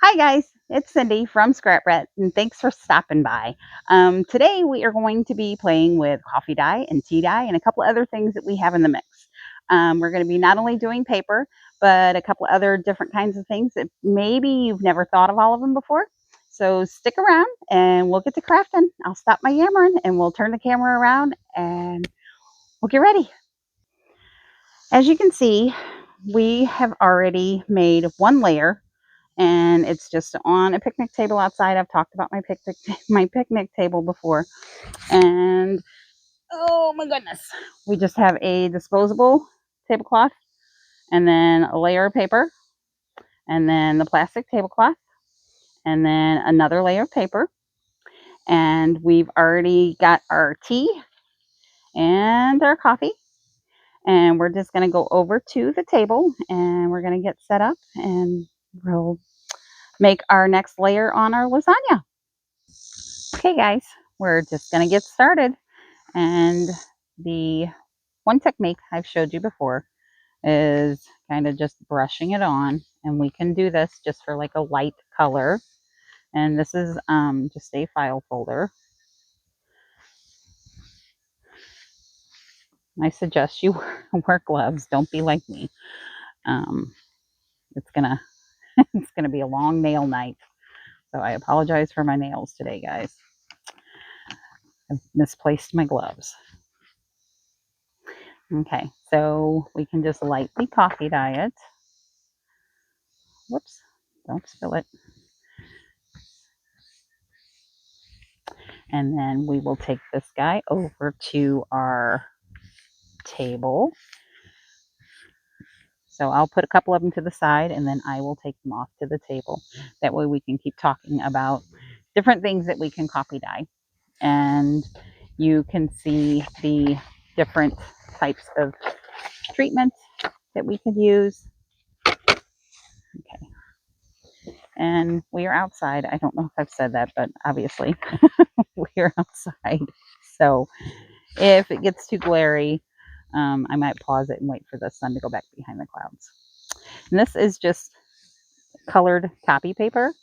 Hi guys, it's Cindy from Scrap Rat, and thanks for stopping by. Today we are going to be playing with coffee dye and tea dye and a couple other things that we have in the mix. We're going to be not only doing paper, but a couple other different kinds of things that maybe you've never thought of all of them before. So stick around and we'll get to crafting. I'll stop my yammering and we'll turn the camera around and we'll get ready. As you can see, we have already made one layer and it's just on a picnic table outside. I've talked about my picnic table before, and oh my goodness, we just have a disposable tablecloth, and then a layer of paper, and then the plastic tablecloth, and then another layer of paper, and we've already got our tea and our coffee. And we're just going to go over to the table and we're going to get set up and we'll make our next layer on our lasagna. Okay, guys, we're just going to get started. And the one technique I've showed you before is kind of just brushing it on. And we can do this just for like a light color. And this is just a file folder. I suggest you wear gloves. Don't be like me. It's gonna it's gonna be a long nail night. So I apologize for my nails today, guys. I've misplaced my gloves. Okay, so we can just lightly coffee dye it. Whoops, don't spill it. And then we will take this guy over to our table. So I'll put a couple of them to the side and then I will take them off to the table. That way we can keep talking about different things that we can coffee dye. And you can see the different types of treatments that we could use. Okay. And we are outside. I don't know if I've said that, but obviously we're outside. So if it gets too glary, I might pause it and wait for the sun to go back behind the clouds. And this is just colored copy paper.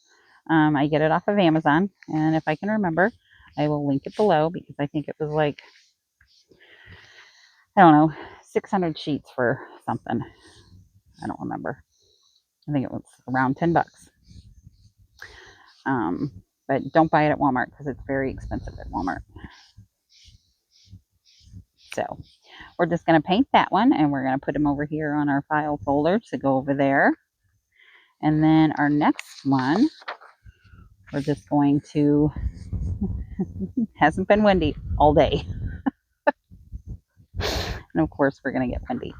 I get it off of Amazon, and if I can remember, I will link it below because I think it was like, I don't know, 600 sheets for something. I don't remember. I think it was around 10 bucks. But don't buy it at Walmart because it's very expensive at Walmart. So we're just going to paint that one and we're going to put them over here on our file folder to go over there. And then our next one, we're just going to, hasn't been windy all day. And of course we're going to get windy.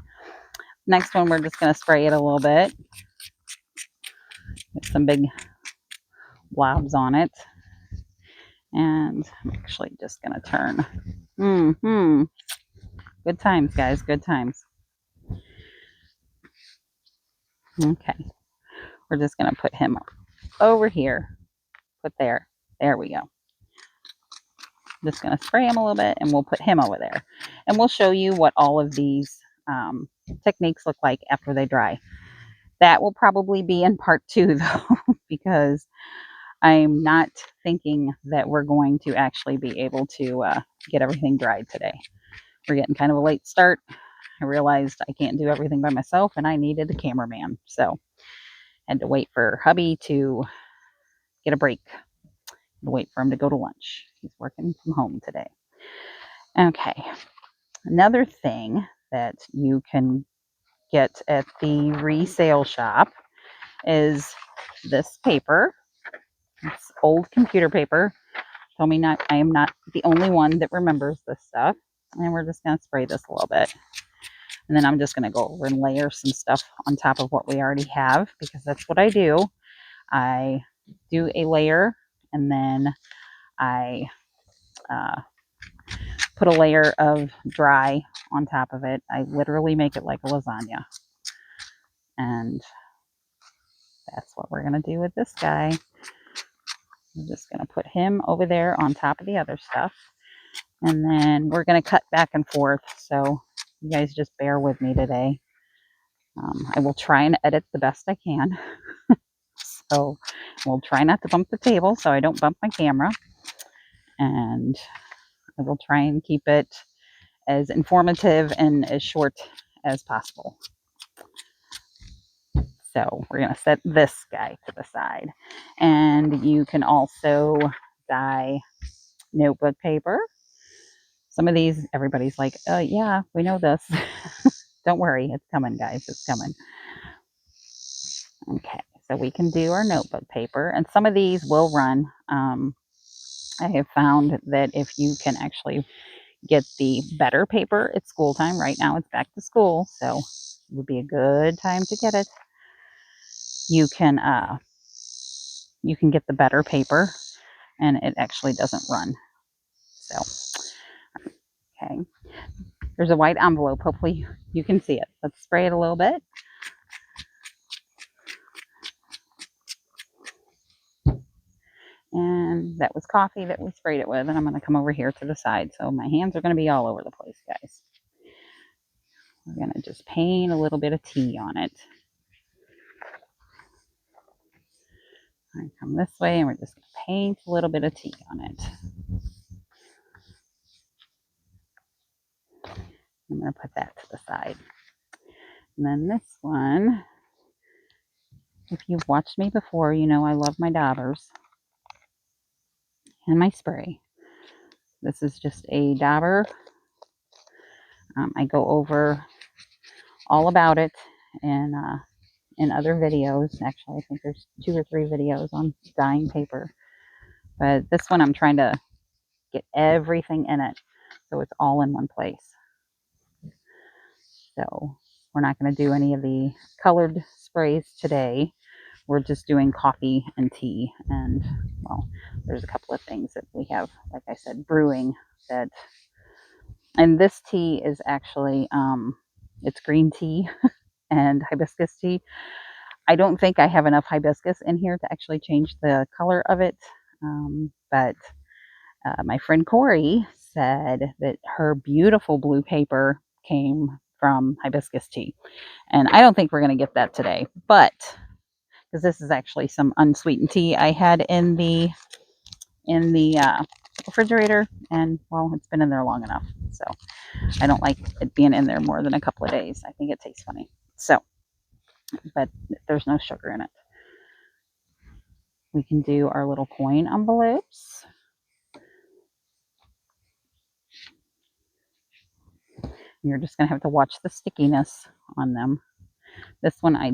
Next one, we're just going to spray it a little bit. Get some big blobs on it. And I'm actually just going to turn. Good times, guys. Good times. Okay. We're just going to put him over here. Put there. There we go. Just going to spray him a little bit and we'll put him over there. And we'll show you what all of these techniques look like after they dry. That will probably be in part 2 though, because I'm not thinking that we're going to actually be able to get everything dried today. We're getting kind of a late start. I realized I can't do everything by myself and I needed a cameraman. So I had to wait for hubby to get a break and wait for him to go to lunch. He's working from home today. Okay. Another thing that you can get at the resale shop is this paper. It's old computer paper. Tell me not, I am not the only one that remembers this stuff. And we're just going to spray this a little bit. And then I'm just going to go over and layer some stuff on top of what we already have because that's what I do. I do a layer and then I put a layer of dry on top of it. I literally make it like a lasagna. And that's what we're going to do with this guy. I'm just going to put him over there on top of the other stuff. And then we're going to cut back and forth. So you guys just bear with me today. I will try and edit the best I can. So We'll try not to bump the table so I don't bump my camera. And I will try and keep it as informative and as short as possible. So we're going to set this guy to the side. And you can also dye notebook paper. Some of these, everybody's like, yeah, we know this. Don't worry, it's coming, guys. It's coming. Okay, so we can do our notebook paper. And some of these will run. I have found that if you can actually get the better paper at school time, right now it's back to school, so it would be a good time to get it. You can get the better paper, and it actually doesn't run. So, okay, there's a white envelope. Hopefully you can see it. Let's spray it a little bit. And that was coffee that we sprayed it with, and I'm going to come over here to the side, so my hands are going to be all over the place, guys. We're going to just paint a little bit of tea on it. All right, come this way, and we're just going to paint a little bit of tea on it. I'm going to put that to the side. And then this one, if you've watched me before, you know I love my daubers and my spray. This is just a dauber. I go over all about it in other videos. Actually, I think there's 2 or 3 videos on dyeing paper. But this one I'm trying to get everything in it so it's all in one place. So we're not going to do any of the colored sprays today. We're just doing coffee and tea. And, well, there's a couple of things that we have, like I said, brewing. And this tea is actually, it's green tea and hibiscus tea. I don't think I have enough hibiscus in here to actually change the color of it. But my friend Corey said that her beautiful blue paper came from hibiscus tea. And I don't think we're going to get that today, but because this is actually some unsweetened tea I had in the refrigerator, and well, it's been in there long enough, so I don't like it being in there more than a couple of days. I think it tastes funny. So, but there's no sugar in it. We can do our little coin envelopes. You're just going to have to watch the stickiness on them. This one I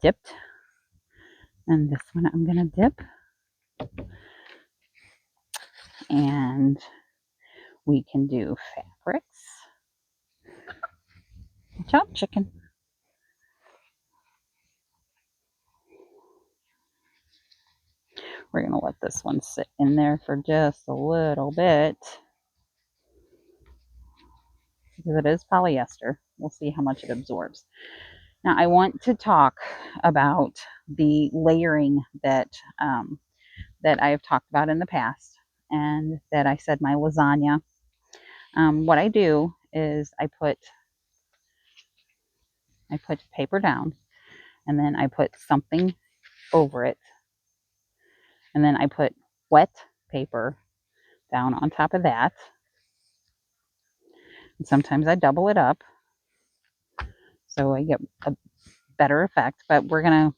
dipped, and this one I'm going to dip. And we can do fabrics. Good job, chicken. We're going to let this one sit in there for just a little bit because it is polyester. We'll see how much it absorbs. Now, I want to talk about the layering that I have talked about in the past, and that I said my lasagna. What I do is I put paper down, and then I put something over it, and then I put wet paper down on top of that. And sometimes I double it up so I get a better effect, but we're going to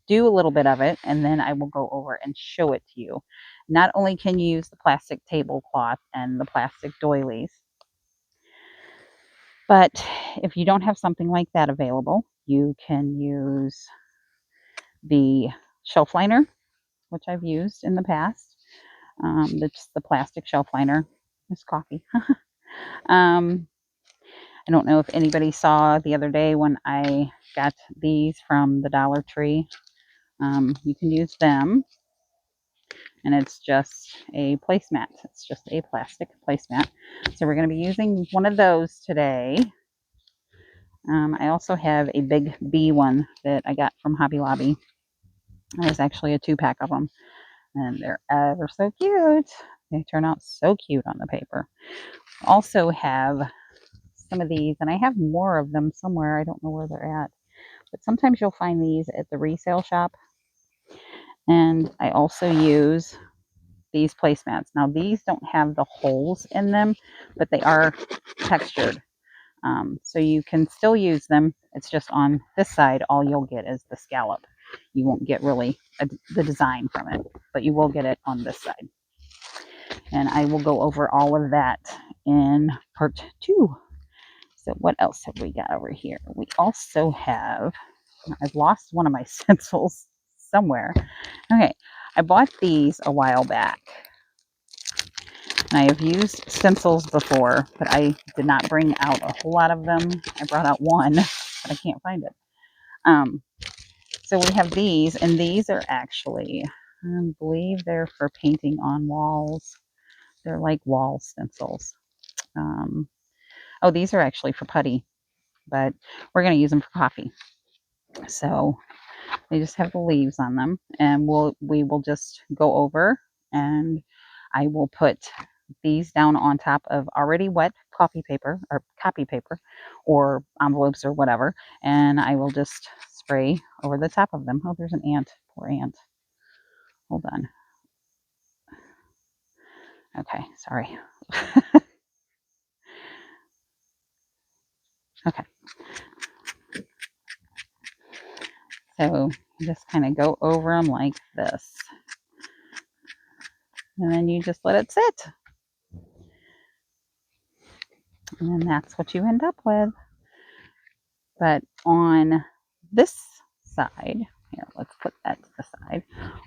do a little bit of it, and then I will go over and show it to you. Not only can you use the plastic tablecloth and the plastic doilies, but if you don't have something like that available, you can use the shelf liner, which I've used in the past. That's the plastic shelf liner. It's coffee. I don't know if anybody saw the other day when I got these from the Dollar Tree. You can use them, and it's just a placemat. It's just a plastic placemat. So we're going to be using one of those today. I also have a big B one that I got from Hobby Lobby. There's actually a 2-pack of them, and they're ever so cute. They turn out so cute on the paper. Also have some of these, and I have more of them somewhere. I don't know where they're at, but sometimes you'll find these at the resale shop, And I also use these placemats. Now these don't have the holes in them, but they are textured. So you can still use them. It's just on this side, all you'll get is the scallop. You won't get really the design from it, but you will get it on this side. And I will go over all of that in part 2. So what else have we got over here? We also have, I've lost one of my stencils somewhere. Okay, I bought these a while back. And I have used stencils before, but I did not bring out a whole lot of them. I brought out one, but I can't find it. So we have these, and these are actually, I believe they're for painting on walls. They're like wall stencils. Oh, these are actually for putty, but we're going to use them for coffee. So they just have the leaves on them, and we will just go over, and I will put these down on top of already wet coffee paper or copy paper or envelopes or whatever, and I will just spray over the top of them. Oh, there's an ant. Poor ant. Hold on. Okay, sorry. Okay. So just kind of go over them like this. And then you just let it sit. And then that's what you end up with. But on this side, here, let's put that to the side.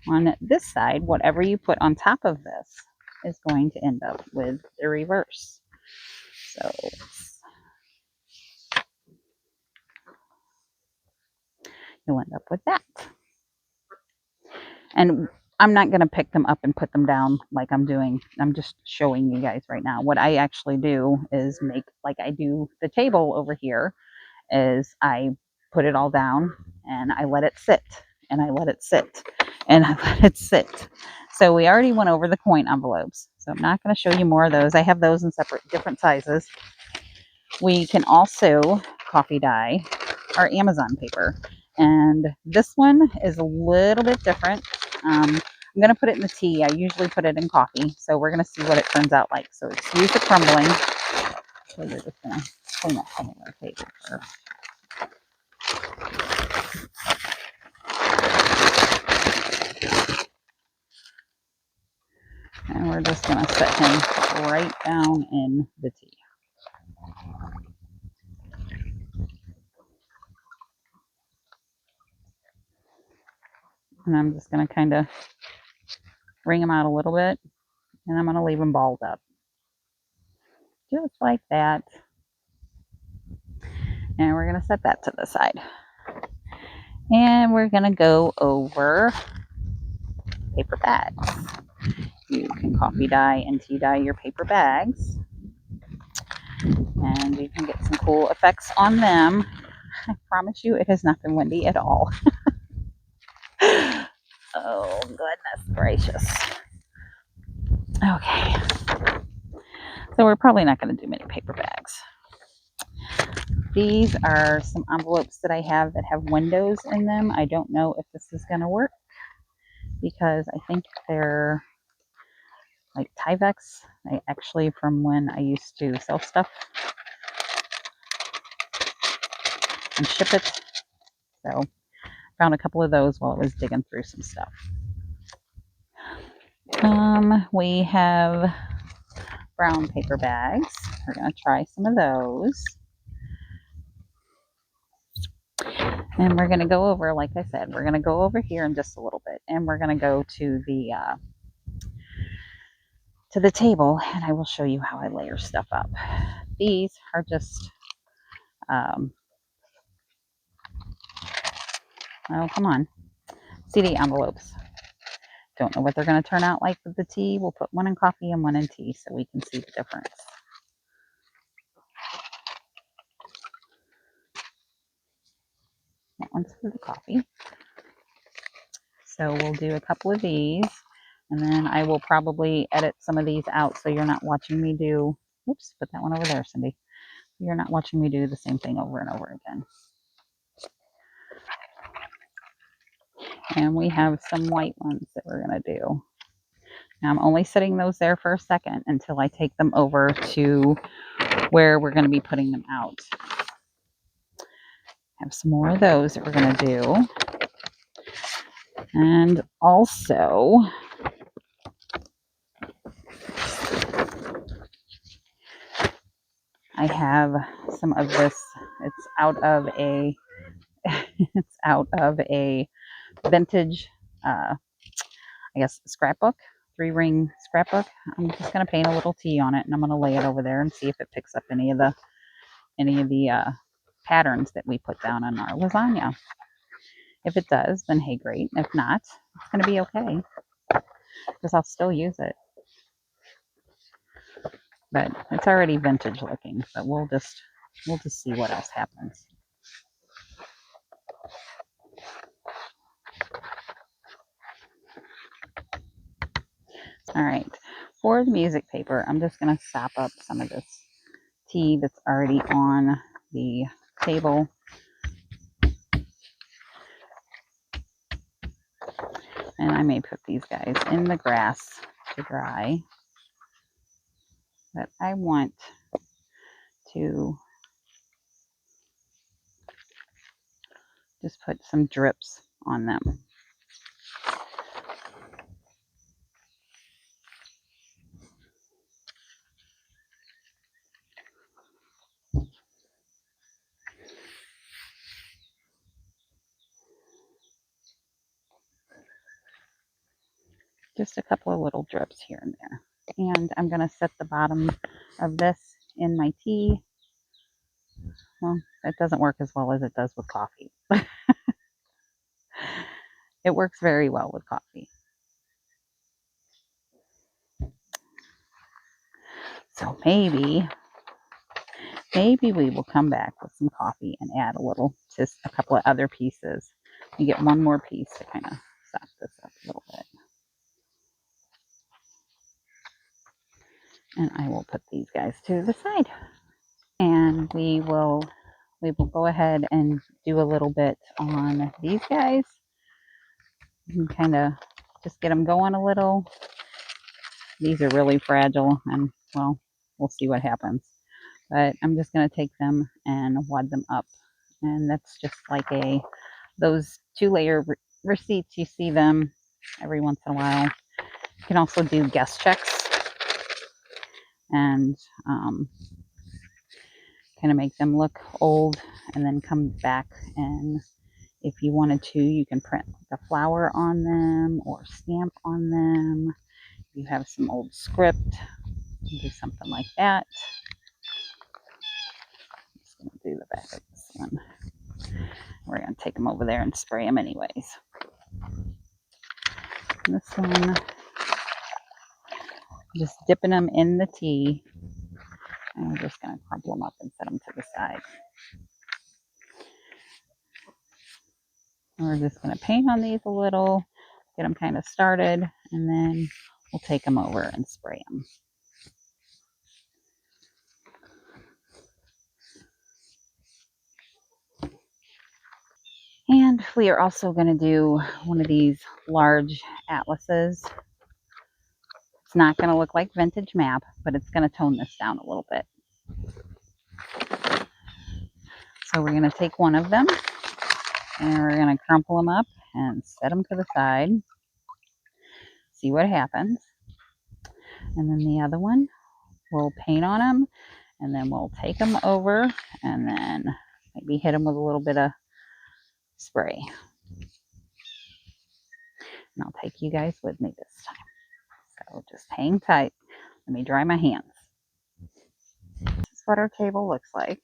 On this side, whatever you put on top of this is going to end up with the reverse. So you'll end up with that. And I'm not going to pick them up and put them down like I'm doing. I'm just showing you guys right now. What I actually do is make, like I do the table over here, is I put it all down and I let it sit and I let it sit and I let it sit. So we already went over the coin envelopes. So I'm not going to show you more of those. I have those in separate, different sizes. We can also coffee dye our Amazon paper. And this one is a little bit different. I'm going to put it in the tea. I usually put it in coffee. So we're going to see what it turns out like. So excuse the crumbling. So we're just going to clean up some of our paper first. And we're just going to set him right down in the tea. And I'm just going to kind of wring him out a little bit. And I'm going to leave him balled up. Just like that. And we're going to set that to the side. And we're going to go over paper bags. You can coffee dye and tea dye your paper bags. And you can get some cool effects on them. I promise you it has not been windy at all. Oh, goodness gracious. Okay. So we're probably not going to do many paper bags. These are some envelopes that I have that have windows in them. I don't know if this is going to work because I think they're like Tyvek's. Actually from when I used to sell stuff and ship it. So found a couple of those while I was digging through some stuff. We have brown paper bags. We're going to try some of those. And we're going to go over, like I said, we're going to go over here in just a little bit. And we're going to go to the table, and I will show you how I layer stuff up. These are just, oh, come on, CD envelopes. Don't know what they're going to turn out like with the tea. We'll put one in coffee and one in tea so we can see the difference. That one's for the coffee. So we'll do a couple of these, and then I will probably edit some of these out so you're not watching me do, oops, put that one over there, Cindy. You're not watching me do the same thing over and over again. And we have some white ones that we're going to do. Now I'm only setting those there for a second until I take them over to where we're going to be putting them out. Have some more of those that we're going to do. And also, I have some of this. It's out of a it's out of a vintage I guess scrapbook, 3-ring scrapbook. I'm just going to paint a little T on it, and I'm going to lay it over there and see if it picks up any of the patterns that we put down on our lasagna. If it does, then hey, great. If not, it's going to be okay because I'll still use it. But it's already vintage looking, but we'll just see what else happens. All right, for the music paper, I'm just going to sop up some of this tea that's already on the table. And I may put these guys in the grass to dry. But I want to just put some drips on them. Just a couple of little drips here and there. And I'm going to set the bottom of this in my tea. Well, it doesn't work as well as it does with coffee. It works very well with coffee. So maybe we will come back with some coffee and add just a couple of other pieces. You get one more piece to kind of sop this up a little bit. And I will put these guys to the side. And we will go ahead and do a little bit on these guys. And kind of just get them going a little. These are really fragile, and well, we'll see what happens. But I'm just going to take them and wad them up. And that's just like those 2-layer receipts. You see them every once in a while. You can also do guest checks and kind of make them look old, and then come back, and if you wanted to, you can print like a flower on them or stamp on them. If you have some old script, you can do something like that. I'm just going to do the back of this one. We're going to take them over there and spray them anyways. And this one, just dipping them in the tea, and we're just going to crumple them up and set them to the side. And we're just going to paint on these a little, get them kind of started, and then we'll take them over and spray them. And we are also going to do one of these large atlases. It's not going to look like vintage map, but it's going to tone this down a little bit. So we're going to take one of them, and we're going to crumple them up and set them to the side. See what happens. And then the other one, we'll paint on them, and then we'll take them over, and then maybe hit them with a little bit of spray. And I'll take you guys with me this time. So just hang tight. Let me dry my hands. This is what our table looks like.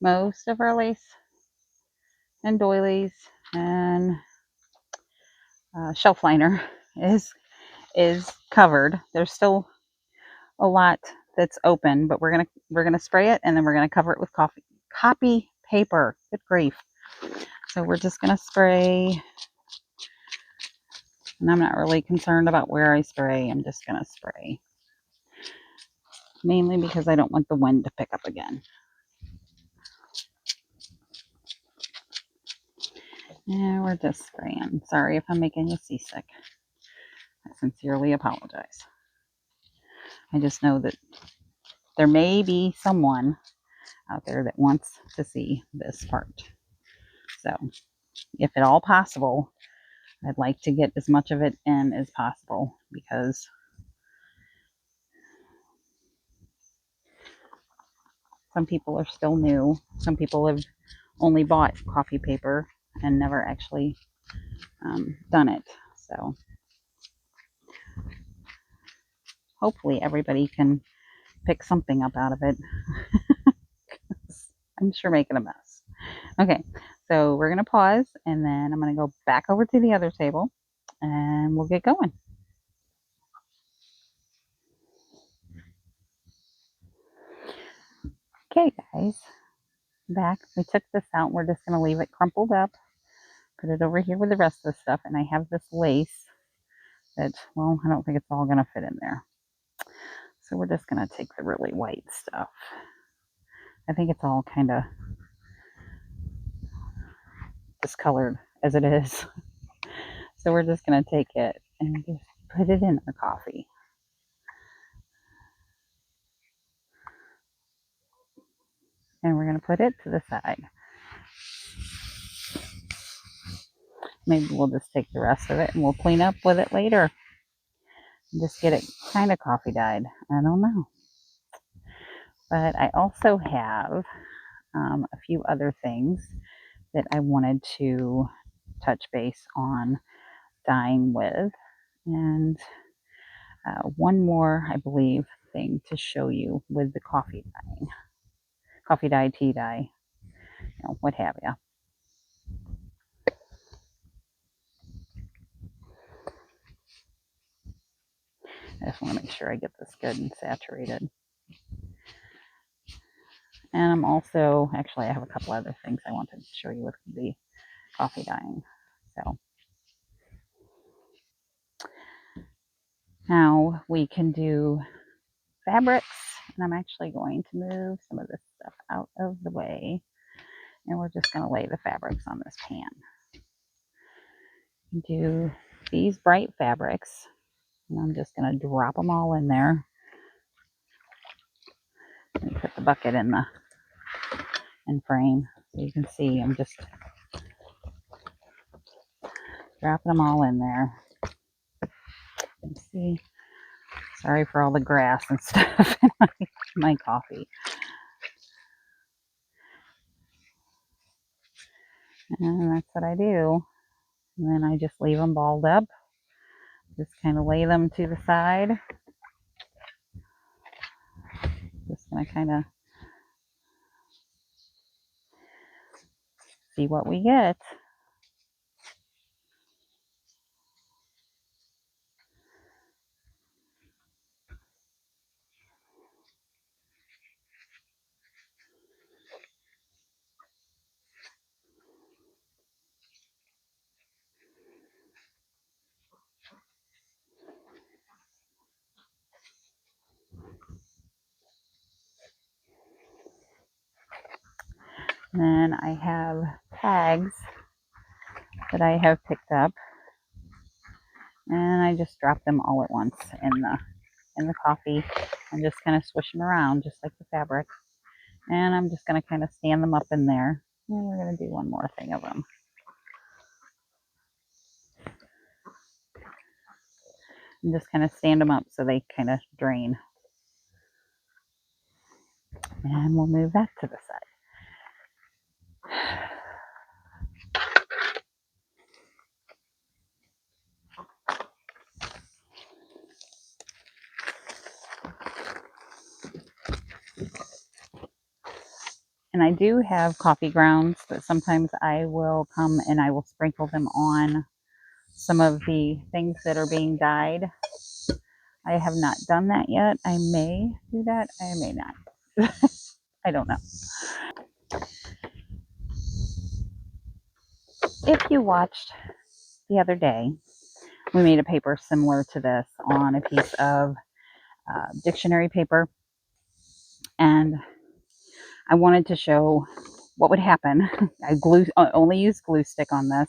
Most of our lace and doilies and shelf liner is covered. There's still a lot that's open, but we're gonna spray it, and then we're gonna cover it with copy paper. Good grief. So we're just gonna spray, and I'm not really concerned about where I spray. I'm just gonna spray, mainly because I don't want the wind to pick up again. Yeah, we're just spraying. Sorry if I'm making you seasick. I sincerely apologize. I just know that there may be someone out there that wants to see this part. So, if at all possible, I'd like to get as much of it in as possible because some people are still new. Some people have only bought coffee paper and never actually done it. So hopefully everybody can pick something up out of it. I'm sure making a mess. Okay, so we're going to pause and then I'm going to go back over to the other table and we'll get going. Okay, guys, back. We took this out. We're just going to leave it crumpled up, put it over here with the rest of the stuff, and I have this lace that, well, I don't think it's all going to fit in there. So we're just going to take the really white stuff. I think it's all kind of discolored as it is. So we're just going to take it and just put it in our coffee. And we're going to put it to the side. Maybe we'll just take the rest of it and we'll clean up with it later. And just get it kind of coffee dyed. I don't know. But I also have a few other things that I wanted to touch base on dyeing with. And one more, I believe, thing to show you with the coffee dyeing. Coffee dye, tea dye, what have you. I just want to make sure I get this good and saturated. And I'm also, actually, I have a couple other things I wanted to show you with the coffee dyeing. So now we can do fabrics, and I'm actually going to move some of this stuff out of the way, and we're just going to lay the fabrics on this pan. Do these bright fabrics, and I'm just going to drop them all in there. And put the bucket in frame so you can see I'm just dropping them all in there. You can see, sorry for all the grass and stuff in my coffee. And that's what I do. And then I just leave them balled up. Just kind of lay them to the side. Just going to kind of see what we get. And then I have tags that I have picked up. And I just drop them all at once in the coffee and just kind of swish them around just like the fabric. And I'm just going to kind of stand them up in there. And we're going to do one more thing of them. And just kind of stand them up so they kind of drain. And we'll move that to the side. And I do have coffee grounds that sometimes I will come and I will sprinkle them on some of the things that are being dyed. I have not done that yet. I may do that. I may not. I don't know. If you watched the other day, we made a paper similar to this on a piece of dictionary paper. And I wanted to show what would happen. I only use glue stick on this.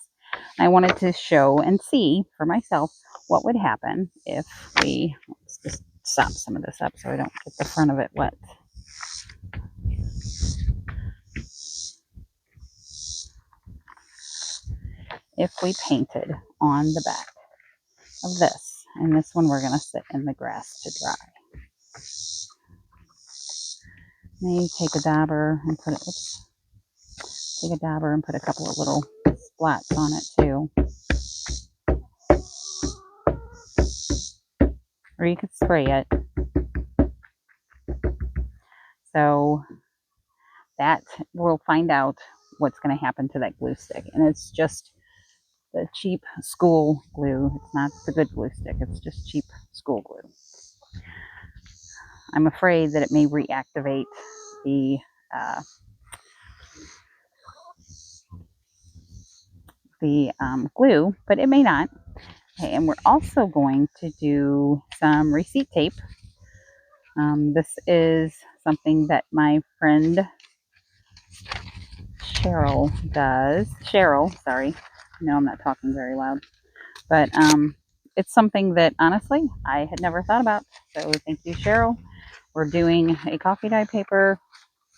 I wanted to show and see for myself what would happen if let's just sop some of this up so I don't get the front of it wet. If we painted on the back of this, and this one we're going to sit in the grass to dry. Maybe take a dabber and put it, take a dabber and put a couple of little splats on it too. Or you could spray it. So that we'll find out what's going to happen to that glue stick. And it's just the cheap school glue. It's not the good glue stick. It's just cheap school glue. I'm afraid that it may reactivate the glue, but it may not. Okay, and we're also going to do some receipt tape. This is something that my friend Cheryl does. Cheryl, sorry. No, I'm not talking very loud. But it's something that honestly I had never thought about. So thank you, Cheryl. We're doing a coffee dye paper.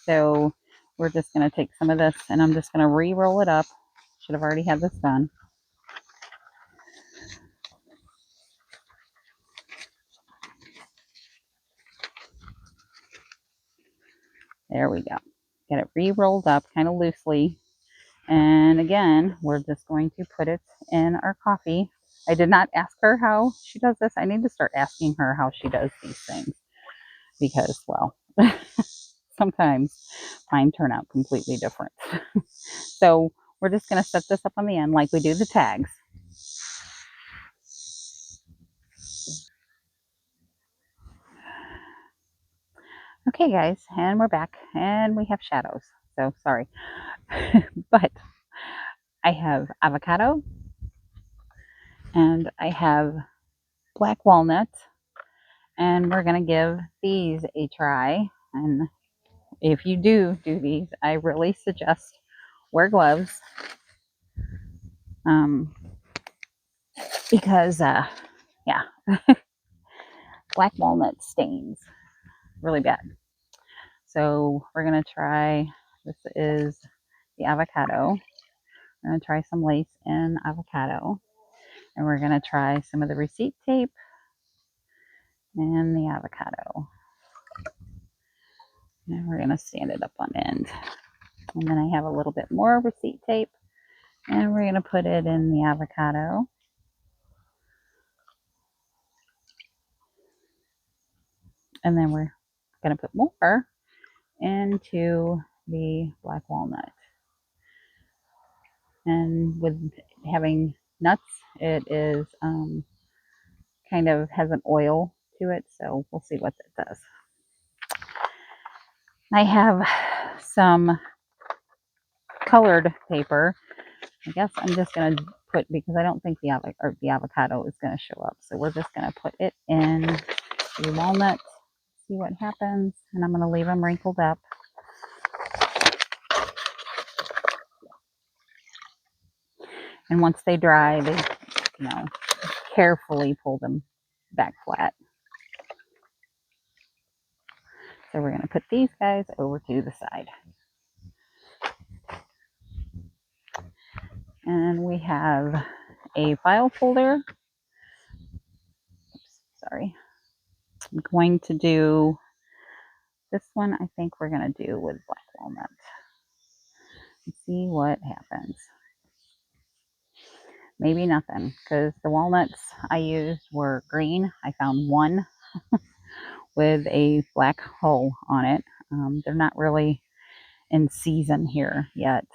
So we're just going to take some of this and I'm just going to re-roll it up. Should have already had this done. There we go. Get it re-rolled up kind of loosely. And again, we're just going to put it in our coffee. I did not ask her how she does this. I need to start asking her how she does these things because, well, sometimes mine turn out completely different. So we're just going to set this up on the end like we do the tags. Okay, guys, and we're back, and we have shadows. So sorry. But I have avocado, and I have black walnut, and we're going to give these a try. And if you do these, I really suggest wear gloves because, yeah, black walnut stains really bad. So we're going to try, this is the avocado. We're going to try some lace and avocado. And we're going to try some of the receipt tape and the avocado. And we're going to stand it up on end. And then I have a little bit more receipt tape. And we're going to put it in the avocado. And then we're going to put more into the black walnut. And with having nuts, it is kind of has an oil to it. So we'll see what that does. I have some colored paper. I guess I'm just going to put, because I don't think the avocado is going to show up. So we're just going to put it in the walnut, see what happens. And I'm going to leave them wrinkled up. And once they dry, they, carefully pull them back flat. So we're going to put these guys over to the side. And we have a file folder. Oops, sorry. I'm going to do this one. I think we're going to do with black walnut. And see what happens. Maybe nothing, because the walnuts I used were green. I found one with a black hull on it. They're not really in season here yet.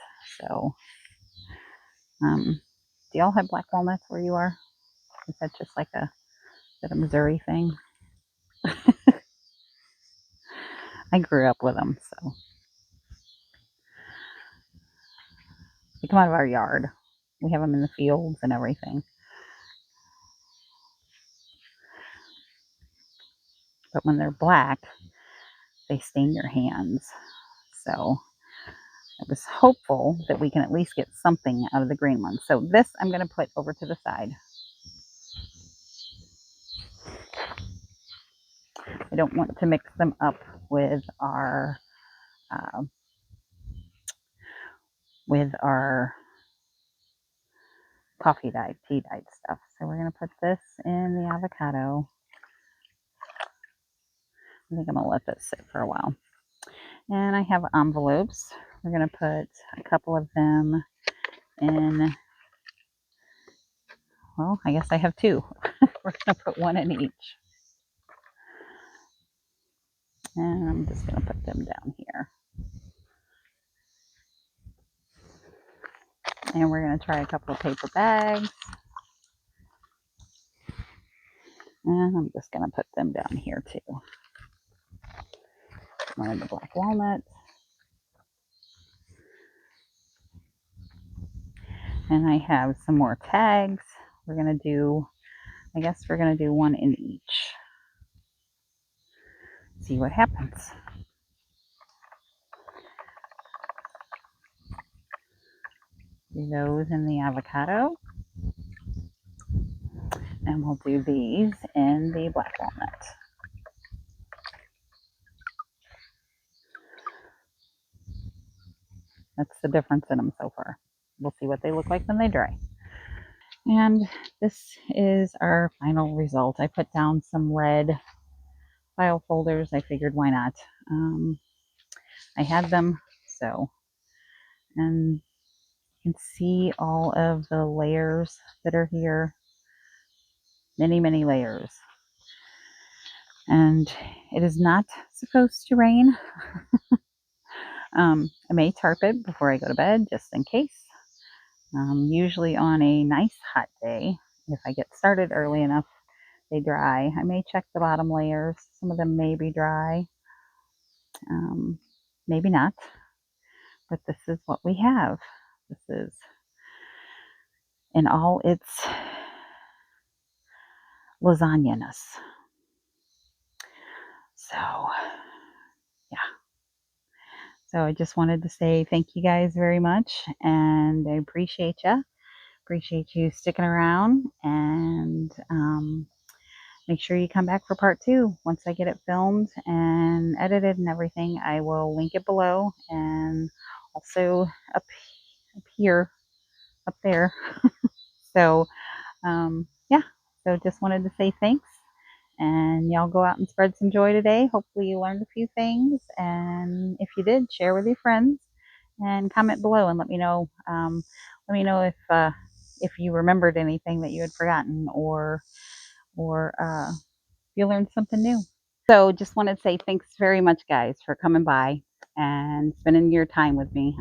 So, do y'all have black walnuts where you are? Is that just like is that a Missouri thing? I grew up with them, so they come out of our yard. We have them in the fields and everything. But when they're black, they stain your hands. So I was hopeful that we can at least get something out of the green one. So this I'm going to put over to the side. I don't want to mix them up with our uh, coffee dyed, tea dyed stuff. So we're going to put this in the avocado. I think I'm going to let this sit for a while. And I have envelopes. We're going to put a couple of them in, well, I guess I have two. We're going to put one in each. And I'm just going to put them down here. And we're going to try a couple of paper bags. And I'm just going to put them down here too. One of the black walnuts. And I have some more tags. We're going to do, I guess we're going to do one in each. See what happens. Do those in the avocado. And we'll do these in the black walnut. That's the difference in them so far. We'll see what they look like when they dry. And this is our final result. I put down some red file folders. I figured why not. I had them, so. And you can see all of the layers that are here. Many, many layers. And it is not supposed to rain. I may tarp it before I go to bed just in case. Usually on a nice hot day, if I get started early enough, they dry. I may check the bottom layers. Some of them may be dry. Maybe not. But this is what we have. This is in all its lasagna-ness. So, yeah. So I just wanted to say thank you guys very much, and I appreciate you. Appreciate you sticking around, and make sure you come back for part 2 once I get it filmed and edited and everything. I will link it below, and also up here, up there. So yeah, so just wanted to say thanks, and y'all go out and spread some joy today. Hopefully you learned a few things, and if you did, share with your friends and comment below and let me know. Let me know if you remembered anything that you had forgotten, or you learned something new. So just want to say thanks very much, guys, for coming by and spending your time with me.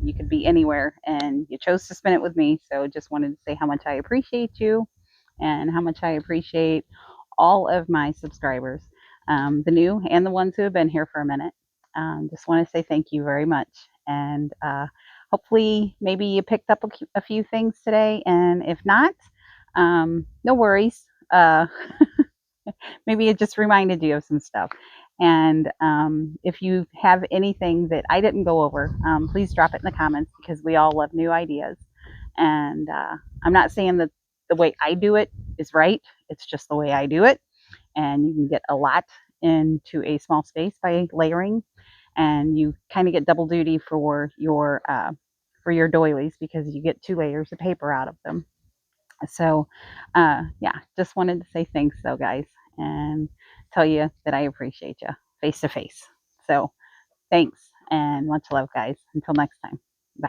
You could be anywhere and you chose to spend it with me. So just wanted to say how much I appreciate you and how much I appreciate all of my subscribers, the new and the ones who have been here for a minute. Just want to say thank you very much. And hopefully maybe you picked up a few things today. And if not, no worries. Maybe it just reminded you of some stuff. And if you have anything that I didn't go over, please drop it in the comments, because we all love new ideas. And I'm not saying that the way I do it is right. It's just the way I do it. And you can get a lot into a small space by layering. And you kind of get double duty for your doilies, because you get 2 layers of paper out of them. So, yeah, just wanted to say thanks, though, guys, and tell you that I appreciate you face to face. So, thanks and much love, guys. Until next time. Bye.